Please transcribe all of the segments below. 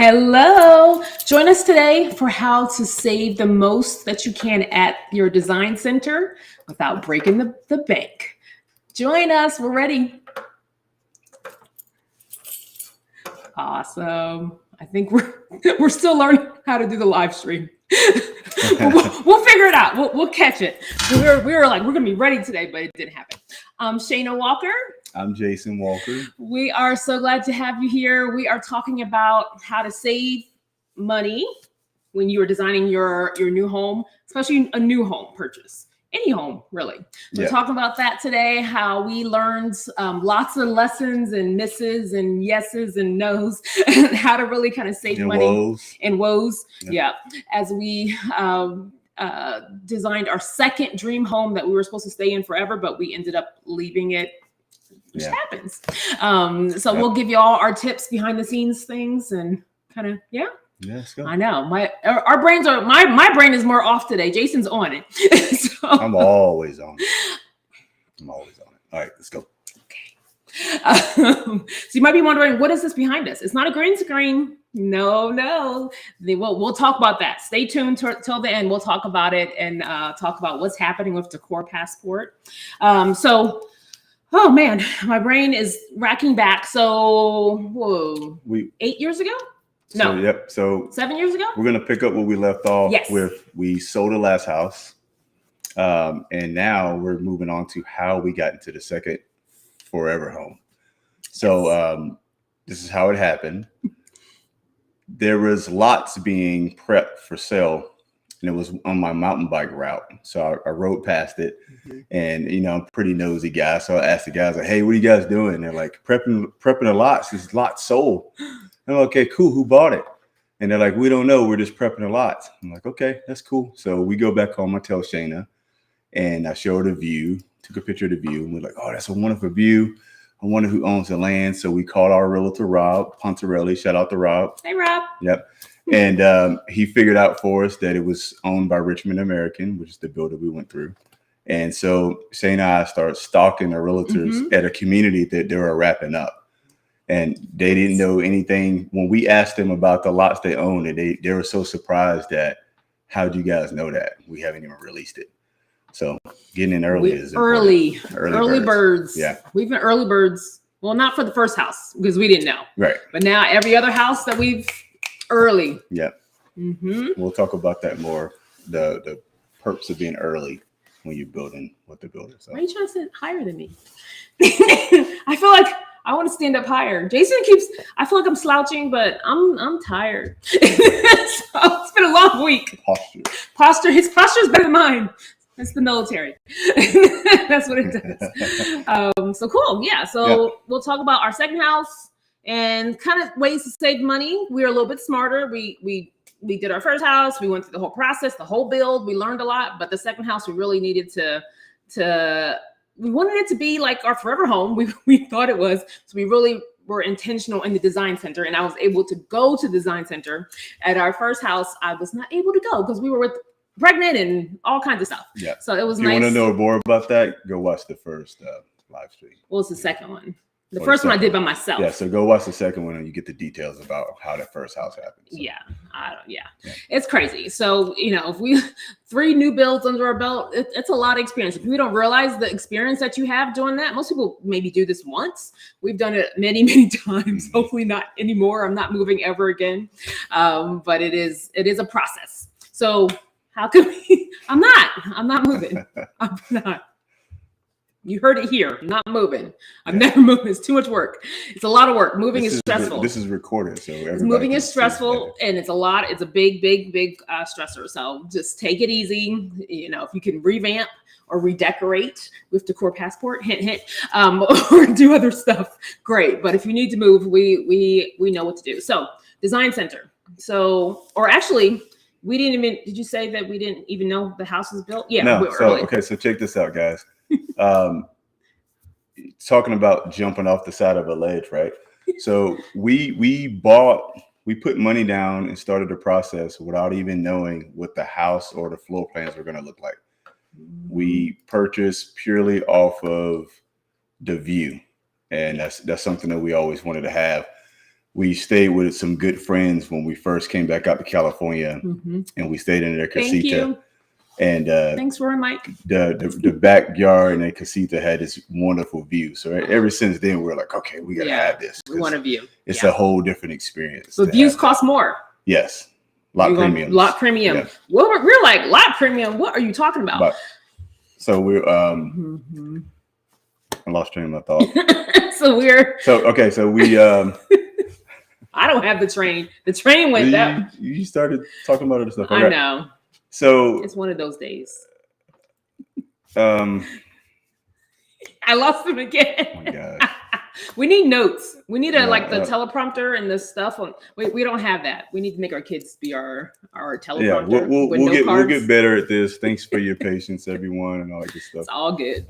Hello. Join us today for how to save the most that you can at your design center without breaking the bank. Join us. We're ready. Awesome. I think we're still learning how to do the live stream. we'll figure it out. We'll catch it. We were like, we're going to be ready today, but it didn't happen. I'm Shayna Walker. I'm Jason Walker. We are so glad to have you here. We are talking about how to save money when you are designing your new home, especially a new home purchase. Any home, really. We're talking about that today, how we learned lots of lessons and misses and yeses and nos, and how to really kind of save money and woes. Yeah. As we designed our second dream home that we were supposed to stay in forever, but we ended up leaving it, which happens. So we'll give you all our tips behind the scenes things and kind of, let's go. I know our brains are my brain is more off today. Jason's on it. So, I'm always on it. All right, let's go. Okay. So you might be wondering, what is this behind us? It's not a green screen. No. We'll talk about that. Stay tuned till the end. We'll talk about it and talk about what's happening with Decor Passport. Oh man, my brain is racking back. So 8 years ago? No. So 7 years ago? We're going to pick up where we left off with we sold the last house. And now we're moving on to how we got into the second forever home. So this is how it happened. There was lots being prepped for sale, and it was on my mountain bike route. So I rode past it, and I'm a pretty nosy guy. So I asked the guys, like, "Hey, what are you guys doing?" They're like, "Prepping the lots. This lot sold." I'm like, "Okay, cool. Who bought it?" And they're like, "We don't know. We're just prepping the lots." I'm like, "Okay, that's cool." So we go back home. I tell Shayna, and I show her the view. Took a picture of the view, and we're like, "Oh, that's a wonderful view. I wonder who owns the land." So we called our realtor, Rob Pontarelli. Shout out to Rob. Hey, Rob. Yep. And he figured out for us that it was owned by Richmond American, which is the builder we went through. And so Shane and I started stalking the realtors at a community that they were wrapping up. And they didn't know anything. When we asked them about the lots they owned, and they were so surprised that, how'd you guys know that? We haven't even released it. So getting in early is early birds. Yeah. We've been early birds. Well, not for the first house because we didn't know. Right. But now every other house that we've early. Yeah. We'll talk about that more. The perks of being early when you're building with the builder. So. Why are you trying to sit higher than me? I feel like I want to stand up higher. Jason I feel like I'm slouching, but I'm tired. So it's been a long week. His posture is better than mine. It's the military. That's what it does. So cool. Yeah. So we'll talk about our second house and kind of ways to save money. We are a little bit smarter. We did our first house. We went through the whole process, the whole build. We learned a lot. But the second house, we really needed we wanted it to be like our forever home. We thought it was. So we really were intentional in the design center. And I was able to go to the design center. At our first house, I was not able to go because we were pregnant and all kinds of stuff. Yeah. So it was nice. If you want to know more about that, go watch the first live stream. Well, it's the second one. The first one I did by myself. Yeah, so go watch the second one and you get the details about how that first house happened. So. Yeah. It's crazy. So, if 3 new builds under our belt, it's a lot of experience. If we don't realize the experience that you have doing that, most people maybe do this once. We've done it many, many times. Hopefully not anymore. I'm not moving ever again. But it is a process. So how can we? I'm not moving. I'm not. You heard it here. I'm not moving. I've never moved. It's too much work. It's a lot of work. Moving is stressful. This is recorded, so moving is stressful, and it's a lot. It's a big stressor. So just take it easy. If you can revamp or redecorate with Decor Passport, hint, hint, or do other stuff, great. But if you need to move, we know what to do. So design center. So, or actually, we didn't even. Did you say that we didn't even know the house was built? Yeah. No. So check this out, guys. Talking about jumping off the side of a ledge, right? So we put money down and started the process without even knowing what the house or the floor plans were going to look like. We purchased purely off of the view, and that's something that we always wanted to have. we stayed with some good friends when we first came back out to California, and we stayed in their casita. Thank you. And thanks for Mike. The backyard and the casita had this wonderful view. So ever since then, we're like, okay, we gotta have this. We want a view. It's a whole different experience. So views cost more. Yes, lot premium. Yeah. Well, we're like lot premium. What are you talking about? So we're I lost train of thought. So we I don't have the train. The train went down. You started talking about other stuff. I know. So it's one of those days. I lost them again. Oh my God. We need notes. We need the teleprompter and the stuff. We don't have that. We need to make our kids be our teleprompter. Yeah, we'll get better at this. Thanks for your patience, everyone, and all that good stuff. It's all good.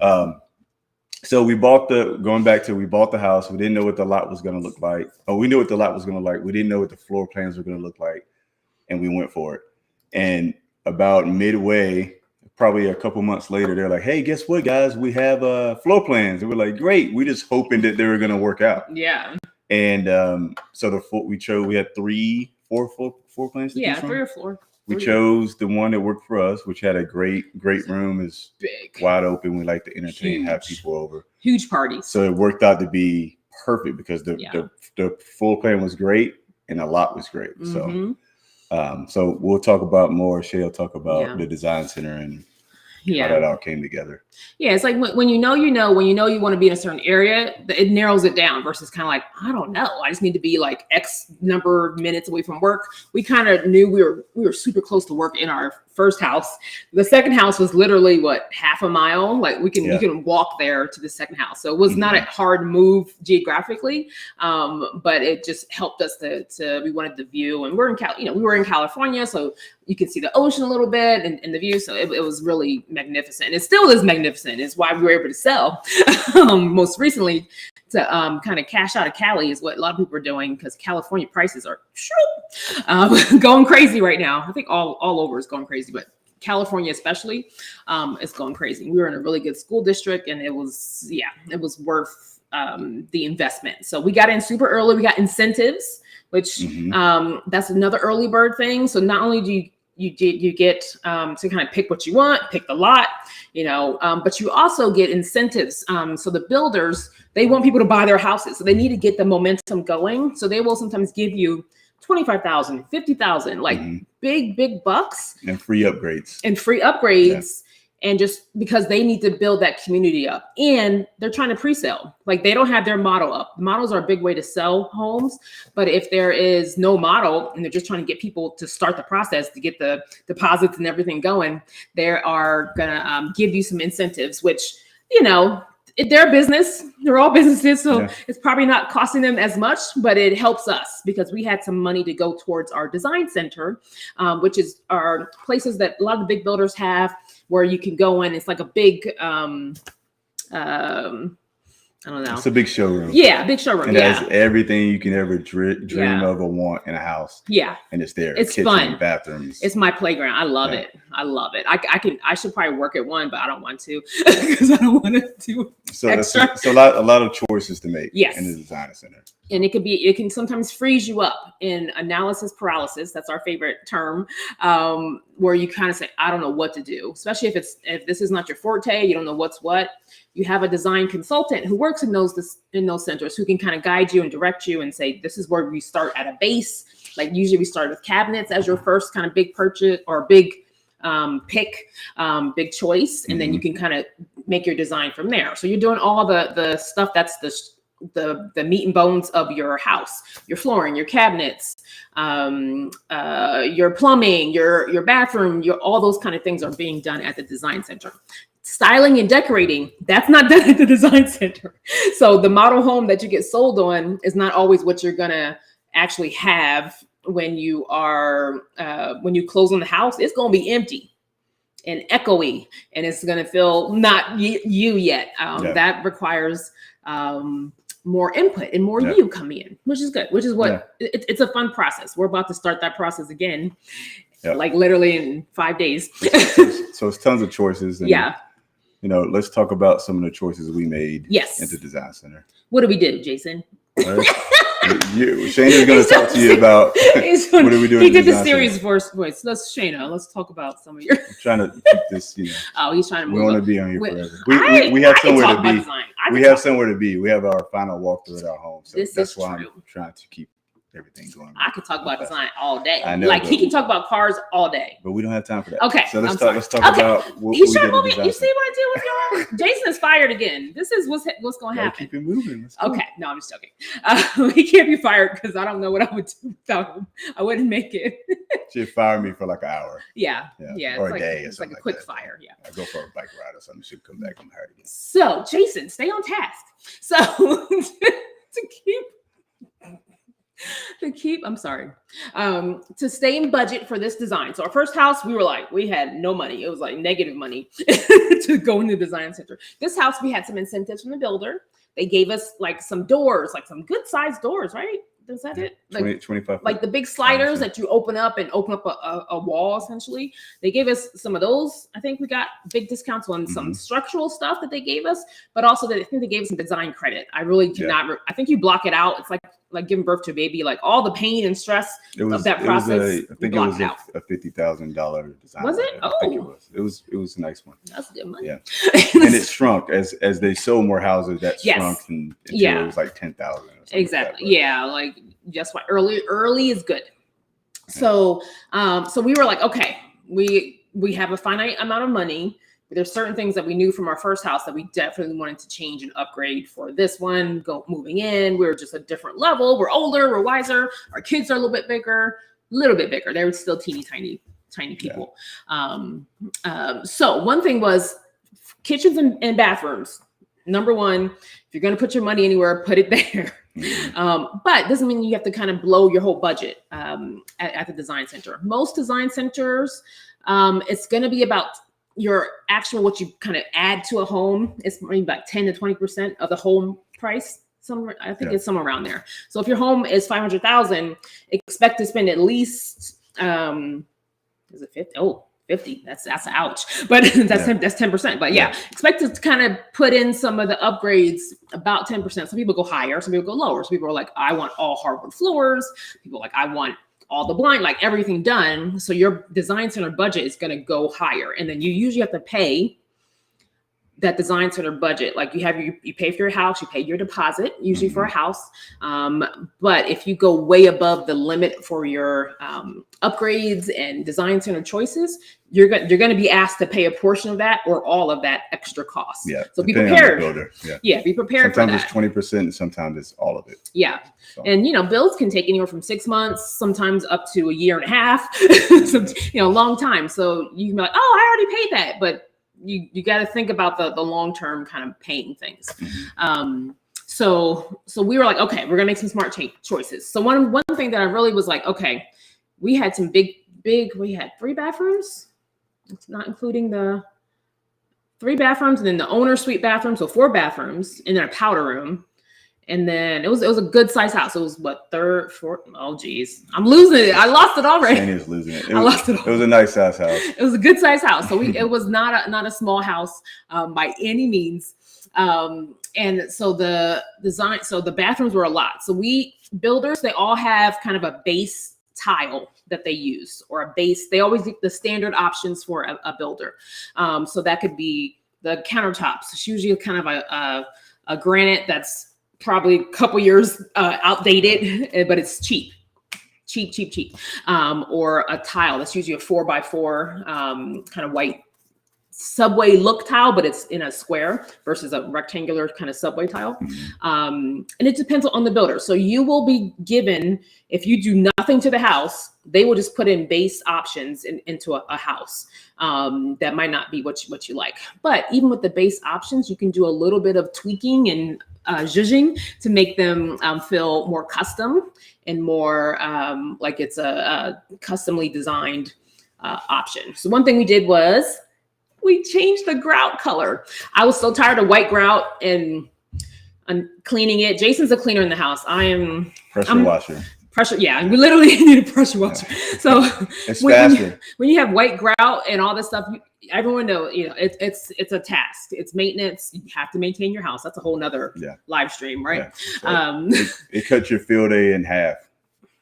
So we bought the house. We didn't know what the lot was going to look like. Oh, we knew what the lot was going to look like. We didn't know what the floor plans were going to look like, and we went for it. And about midway, probably a couple months later, they're like, "Hey, guess what, guys? We have floor plans." And we're like, "Great!" We're just hoping that they were going to work out. Yeah. And so we had four floor plans. Yeah, 3 or 4. We chose the one that worked for us, which had a great room, is big, wide open. We like to entertain, have people over, huge parties. So it worked out to be perfect because the floor plan was great and the lot was great. So so we'll talk about more. Shay will talk about the design center and how that all came together. Yeah, it's like when you know you want to be in a certain area, it narrows it down versus kind of like, I don't know, I just need to be like X number of minutes away from work. We kind of knew we were super close to work in our first house. The second house was literally half a mile. Like we can walk there to the second house. So it was not a hard move geographically, but it just helped us to we wanted the view, and we were in California, so you could see the ocean a little bit and the view. So it was really magnificent. It still is magnificent. It's why we were able to sell most recently to kind of cash out of Cali is what a lot of people are doing, because California prices are going crazy right now. I think all over is going crazy, but California especially is going crazy. We were in a really good school district, and it was worth the investment. So we got in super early. We got incentives, which that's another early bird thing. So not only do you get to kind of pick what you want, pick the lot, but you also get incentives. So the builders, they want people to buy their houses. So they need to get the momentum going. So they will sometimes give you $25,000, $50,000, like big bucks. And free upgrades. Yeah. And just because they need to build that community up, and they're trying to pre-sale, like they don't have their model up. The models are a big way to sell homes, but if there is no model and they're just trying to get people to start the process to get the deposits and everything going, they are gonna give you some incentives, which they're business. They're all businesses, so it's probably not costing them as much, but it helps us because we had some money to go towards our design center, which is our places that a lot of the big builders have, where you can go in. It's like a big, I don't know. It's a big showroom. Yeah, big showroom. And it has everything you can ever dream of or want in a house. Yeah. And it's there. It's kitchen, fun. Bathrooms. It's my playground. I love it. I love it. I should probably work at one, but I don't want to because I don't want to do extra. So a lot of choices to make in the design center. And it can sometimes freeze you up in analysis paralysis. That's our favorite term, where you kind of say, I don't know what to do, especially if this is not your forte, you don't know what's what. You have a design consultant who works in those centers who can kind of guide you and direct you and say, this is where we start at a base. Like usually we start with cabinets as your first kind of big purchase or big pick, big choice. And then you can kind of make your design from there. So you're doing all the stuff that's the meat and bones of your house, your flooring, your cabinets, your plumbing, your bathroom, all those kind of things are being done at the design center. Styling and decorating, that's not done at the design center. So the model home that you get sold on is not always what you're gonna actually have when you close on the house. It's gonna be empty and echoey, and it's gonna feel not you yet. That requires more input and more you coming in, which is good, which is what it's a fun process. We're about to start that process again, like literally in 5 days. So it's tons of choices. And, let's talk about some of the choices we made at the design center. What do we do, Jason? Shayna's going to talk to you about what are we doing. He did the serious voice. Let's Shayna. Let's talk about some of your. I'm trying to keep this. Oh, he's trying to. We want to be on here forever. We have somewhere to be. We have somewhere to be. We have our final walkthrough at our home. So that's why I'm trying to keep everything going. I could talk about design all day. I know, like he can talk about cars all day. But we don't have time for that. Okay. So let's talk about what He's trying to move. You see what I did with y'all? Jason is fired again. This is what's going to happen. Keep it moving. Okay. No, I'm just joking. He can't be fired because I don't know what I would do without him. I wouldn't make it. She'd fire me for like an hour. Yeah. Or a day. It's like a quick fire. Yeah. I go for a bike ride or something. She'd come back and hire again. So Jason, stay on task. So to stay in budget for this design. So our first house, we had no money. It was like negative money to go in the design center. This house, we had some incentives from the builder. They gave us like some doors, like some good sized doors, right? Is that it? Like 25. Like the big sliders that you open up a wall, essentially. They gave us some of those. I think we got big discounts on some structural stuff that they gave us, but also I think they gave us some design credit. I really cannot. I think you block it out. It's like giving birth to a baby, like all the pain and stress of that process. I think it was a $50,000 design. Was it? I think it was. It was a nice one. That's good money. Yeah, and it shrunk as they sold more houses. That shrunk until it was like 10,000. Exactly. Yeah, like just why early is good. So we were like, okay, we have a finite amount of money. There's certain things that we knew from our first house that we definitely wanted to change and upgrade for this one. Moving in, we're just a different level. We're older, we're wiser. Our kids are a little bit bigger. They were still teeny tiny people. Yeah. So one thing was kitchens and bathrooms. Number one, if you're going to put your money anywhere, put it there. But it doesn't mean you have to kind of blow your whole budget at the design center. Most design centers, it's going to be about your actual, what you kind of add to a home. It's maybe about 10 to 20% of the home price. I think it's somewhere around there. So if your home is $500,000, expect to spend at least, is it 50? Oh, 50. That's ouch. But that's 10%. But yeah, expect to kind of put in some of the upgrades, about 10%. Some people go higher, some people go lower. Some people are like, I want all hardwood floors. People are like, I want all the blind, like everything done. So your design center budget is going to go higher. And then you usually have to pay that design center budget. Like you pay for your house, you pay your deposit, usually for a house. But if you go way above the limit for your upgrades and design center choices, you're going to be asked to pay a portion of that or all of that extra cost. Yeah. So be prepared. Be Sometimes prepared for that. Sometimes it's 20% and sometimes it's all of it. Yeah. So. And, bills can take anywhere from 6 months, sometimes up to a year and a half, long time. So you can be like, oh, I already paid that. But you got to think about the long-term kind of paying things. So we were like, okay, we're gonna make some smart choices. So one thing that I really was like, okay, we had some big, we had 3 bathrooms. It's not including the 3 bathrooms and then the owner suite bathroom. So 4 bathrooms and then a powder room. And then it was a good size house. It was what, 3rd, 4th? Oh geez, I'm losing it. I lost it already. Shayna's losing it. I lost it. It was a nice size house. It was a good size house. So it was not a small house by any means. And so the bathrooms were a lot. So builders, they all have kind of a base tile that they use, or a base. They always get the standard options for a builder. So that could be the countertops. It's usually kind of a granite that's probably a couple years outdated, but it's cheap. Or a tile that's usually a 4x4 kind of white subway look tile, but it's in a square versus a rectangular kind of subway tile. And it depends on the builder. So you will be given, if you do nothing to the house, they will just put in base options into a house that might not be what you like. But even with the base options, you can do a little bit of tweaking and zhuzhing to make them feel more custom and more like it's a customly designed option. So one thing we did was we changed the grout color. I was so tired of white grout and cleaning it. Jason's a cleaner in the house. I'm washer. Yeah, we literally need a pressure washer. So it's faster. When you have white grout and all this stuff, everyone knows, it's a task. It's maintenance. You have to maintain your house. That's a whole nother live stream, right? Yeah. It cuts your field day in half,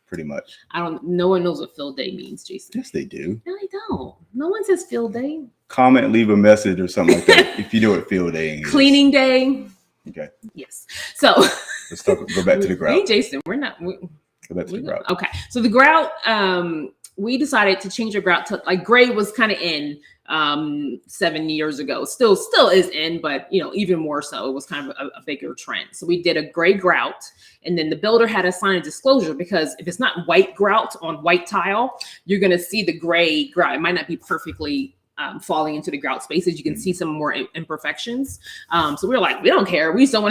pretty much. No one knows what field day means, Jason. Yes, they do. No, they don't. No one says field day. Comment, leave a message or something like that if you know what field day is. Cleaning day. Okay. Yes. So let's go back to the grout. Me and Jason, go back to the grout. Okay. So the grout, we decided to change our grout to like gray was kind of in 7 years ago. Still is in, but even more so. It was kind of a bigger trend. So we did a gray grout, and then the builder had to sign a disclosure because if it's not white grout on white tile, you're going to see the gray grout. It might not be perfectly falling into the grout spaces. You can see some more imperfections. So we were like, we don't care. We just don't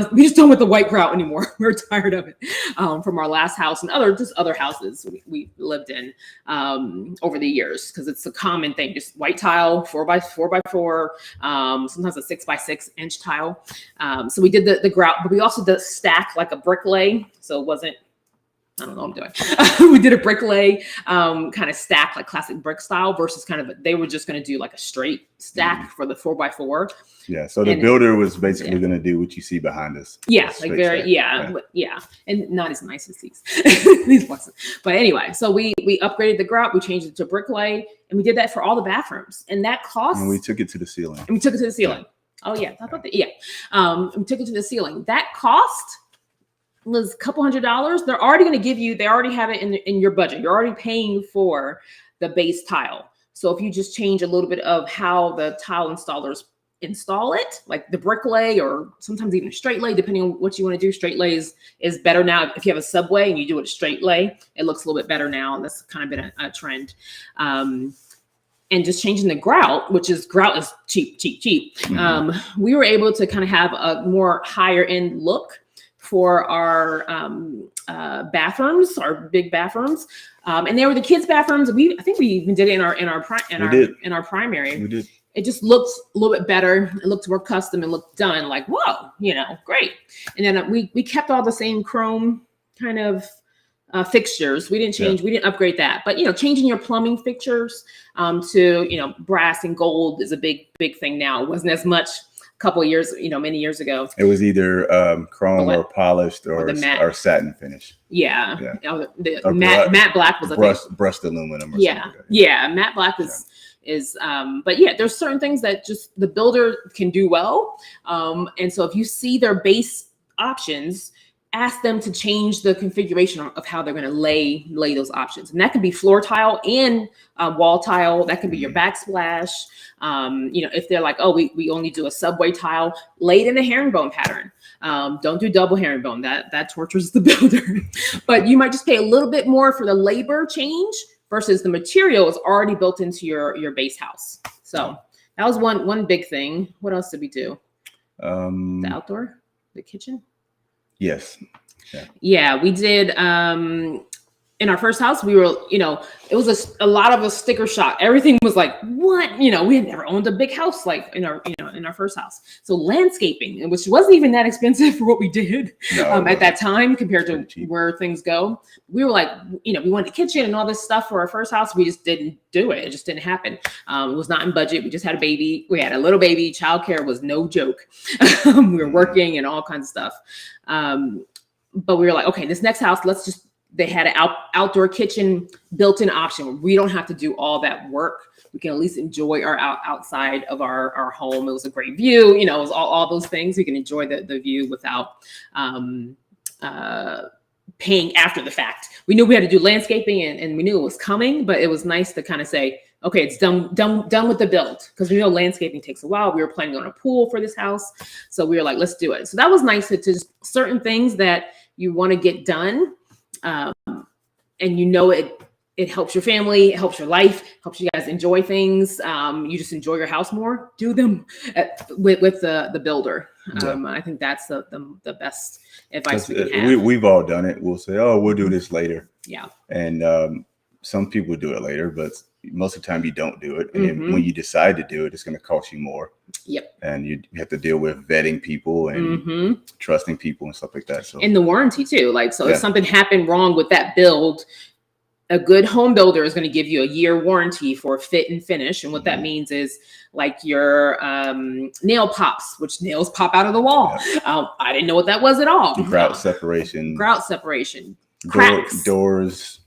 want the white grout anymore. We're tired of it from our last house and other houses we lived in over the years, because it's a common thing. Just white tile, 4x4, sometimes a 6x6 inch tile. So we did the grout, but we also did stack like a brick lay. So it wasn't, I don't know what I'm doing. We did a brick lay, kind of stack like classic brick style versus they were just going to do like a straight stack for the 4x4. Yeah. So the builder was basically going to do what you see behind us. Yeah. Like and not as nice as these ones. But anyway, so we upgraded the grout. We changed it to brick lay, and we did that for all the bathrooms. And that cost. And we took it to the ceiling. Yeah. Oh yeah. I thought that. Yeah. We took it to the ceiling. That cost was a couple $100. They're already going to give you, they already have it in your budget. You're already paying for the base tile. So if you just change a little bit of how the tile installers install it, like the brick lay or sometimes even a straight lay, depending on what you want to do. Straight lay is better now. If you have a subway and you do it straight lay, it looks a little bit better now. And that's kind of been a trend. And just changing the grout, grout is cheap. Mm-hmm. We were able to kind of have a more higher end look for our bathrooms, our big bathrooms, and they were the kids' bathrooms. I think we even did it in our primary. We did. It just looked a little bit better. It looked more custom and looked done. Like, whoa, great. And then we kept all the same chrome kind of fixtures. We didn't change. We didn't upgrade that. But changing your plumbing fixtures to brass and gold is a big thing now. It wasn't as much couple of years, many years ago. It was either chrome or polished or satin finish. Yeah. The matte black was a brushed aluminum. Or something. Yeah. Matte black is but yeah, there's certain things that just the builder can do well. And so if you see their base options, ask them to change the configuration of how they're going to lay those options. And that could be floor tile and wall tile. That could be your backsplash. If they're like, oh, we only do a subway tile, lay it in a herringbone pattern. Don't do double herringbone. That tortures the builder. But you might just pay a little bit more for the labor change versus the material is already built into your base house. So that was one big thing. What else did we do? The outdoor, the kitchen. Yes. Yeah, we did. In our first house, we were, it was a lot of a sticker shock. Everything was like, what? We had never owned a big house like in our first house. So landscaping, which wasn't even that expensive for what we did at that time compared to where things go. We were like, we wanted a kitchen and all this stuff for our first house. We just didn't do it. It just didn't happen. It was not in budget. We just had a baby. We had a little baby. Childcare was no joke. We were working and all kinds of stuff. But we were like, okay, this next house, they had an outdoor kitchen built-in option. We don't have to do all that work. We can at least enjoy our outside of our home. It was a great view. It was all those things. We can enjoy the view without paying after the fact. We knew we had to do landscaping and we knew it was coming, but it was nice to kind of say, okay, it's done with the build, because we know landscaping takes a while. We were planning on a pool for this house. So we were like, let's do it. So that was nice to just certain things that you want to get done. And it helps your family, it helps your life, helps you guys enjoy things. You just enjoy your house more. Do them with the builder. I think that's the best advice we can have. We've all done it. We'll say, oh, we'll do this later. Yeah. And some people do it later, but most of the time you don't do it. And when you decide to do it, it's going to cost you more. Yep. And you have to deal with vetting people and trusting people and stuff like that. So, and the warranty too. Like, so if something happened wrong with that build, a good home builder is going to give you a year warranty for fit and finish. And what that means is like your nail pops, which nails pop out of the wall. Yeah. I didn't know what that was at all. Grout separation. Cracks. Doors,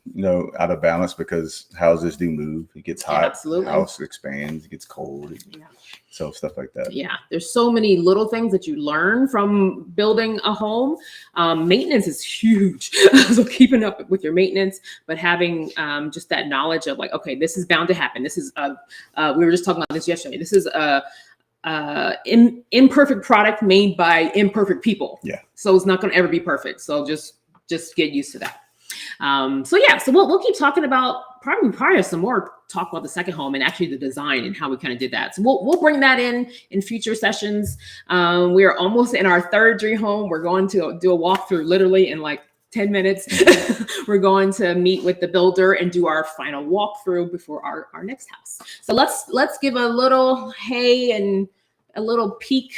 out of balance because houses do move. It gets hot. Absolutely. House expands. It gets cold. Yeah. So stuff like that. Yeah. There's so many little things that you learn from building a home. Maintenance is huge. So keeping up with your maintenance, but having just that knowledge of like, okay, this is bound to happen. This is we were just talking about this yesterday. This is imperfect product made by imperfect people. Yeah. So it's not going to ever be perfect. So just get used to that. So we'll keep talking about probably some more talk about the second home and actually the design and how we kind of did that. So we'll bring that in future sessions. We are almost in our third dream home. We're going to do a walkthrough literally in like 10 minutes. We're going to meet with the builder and do our final walkthrough before our next house. So let's give a little and a little peek.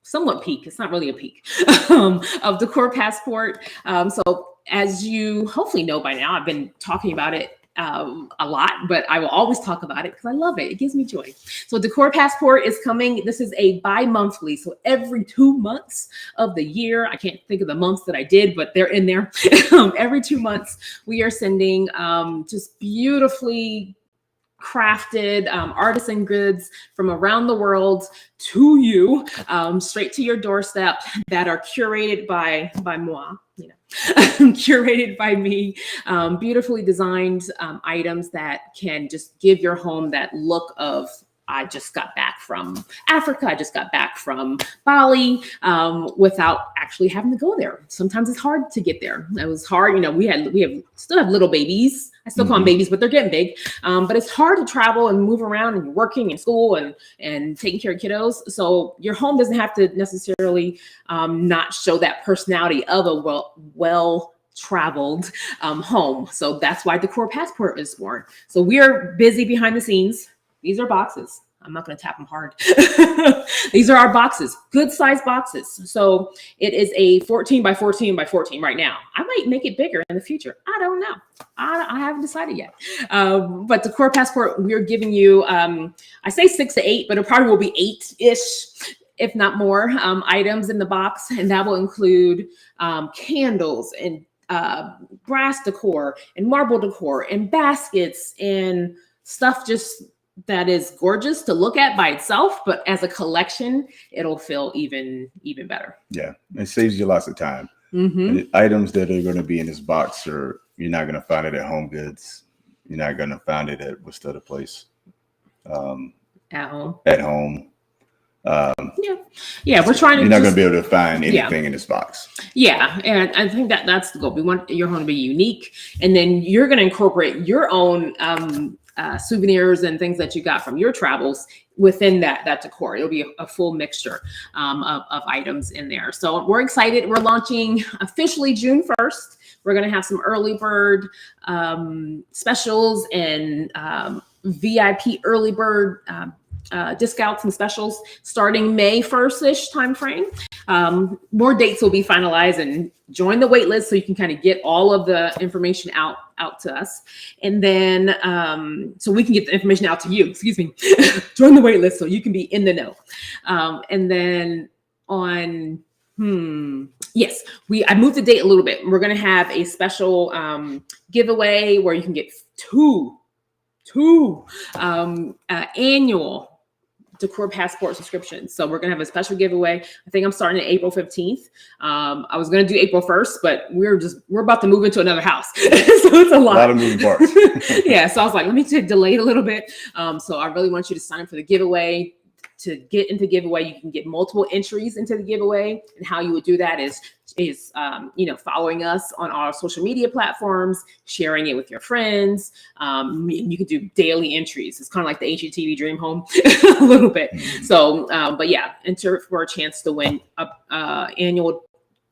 Somewhat peek. It's not really a peek of Decor Passport. So as you hopefully know by now, I've been talking about it a lot, but I will always talk about it because I love it. It gives me joy. So Decor Passport is coming. This is a bi-monthly. So every 2 months of the year, I can't think of the months that I did, but they're in there. Every 2 months, we are sending just beautifully crafted artisan goods from around the world to you, straight to your doorstep, that are curated by moi, curated by me, beautifully designed items that can just give your home that look of, I just got back from Africa. I just got back from Bali, without actually having to go there. Sometimes it's hard to get there. It was hard. We still have little babies. I still call them babies, but they're getting big. But it's hard to travel and move around and working in school and taking care of kiddos. So your home doesn't have to necessarily not show that personality of a well-traveled home. So that's why Decor Passport is born. So we're busy behind the scenes. These are boxes. I'm not going to tap them hard. These are our boxes, good size boxes. So it is a 14 by 14 by 14 right now. I might make it bigger in the future. I don't know. I haven't decided yet. But Decor Passport, we're giving you, I say 6 to 8, but it probably will be 8-ish, if not more, items in the box. And that will include candles and brass decor and marble decor and baskets and stuff just that is gorgeous to look at by itself, but as a collection, it'll feel even better. Yeah, it saves you lots of time. And the items that are going to be in this box you're not going to find it at Home Goods. You're not going to find it at what's the other place? At home. Yeah, we're trying to. You're not going to be able to find anything in this box. Yeah, and I think that's the goal. We want your home to be unique, and then you're going to incorporate your own souvenirs and things that you got from your travels within that decor. It'll be a full mixture of items in there. So we're excited. We're launching officially June 1st. We're going to have some early bird specials and VIP early bird discounts and specials starting May 1st-ish timeframe. More dates will be finalized, and join the wait list so you can kind of get all of the information out to us. And then, so we can get the information out to you, join the wait list so you can be in the know. And then on, yes, I moved the date a little bit. We're going to have a special giveaway where you can get two annual Decor Passport subscriptions. So we're going to have a special giveaway. I think I'm starting at April 15th. I was going to do April 1st, but we're about to move into another house. So it's a lot of moving parts. Yeah. So I was like, let me delay it a little bit. So I really want you to sign up for the giveaway. To get into giveaway, you can get multiple entries into the giveaway. And how you would do that is following us on our social media platforms, sharing it with your friends. You can do daily entries. It's kind of like the HGTV Dream Home a little bit. So, but yeah, enter for a chance to win a annual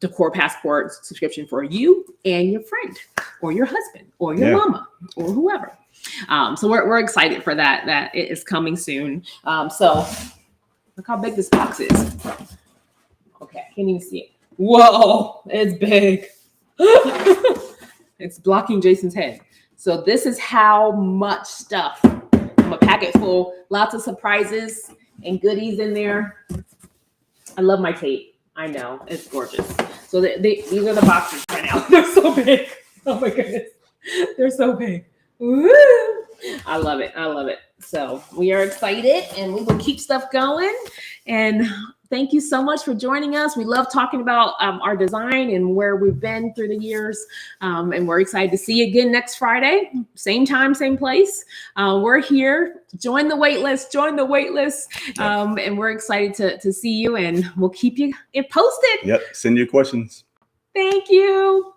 Decor Passport subscription for you and your friend or your husband or your mama or whoever. So we're excited for that. That it is coming soon. So look how big this box is. Okay, I can't even see it. Whoa, it's big. It's blocking Jason's head. So this is how much stuff. I'm a packet full, lots of surprises and goodies in there. I love my tape. I know, it's gorgeous. So these are the boxes right now. They're so big. Oh my goodness. They're so big. Woo! I love it. I love it. So we are excited and we will keep stuff going. And thank you so much for joining us. We love talking about our design and where we've been through the years. And we're excited to see you again next Friday. Same time, same place. We're here. Join the wait list. Join the wait list. And we're excited to see you, and we'll keep you posted. Yep. Send your questions. Thank you.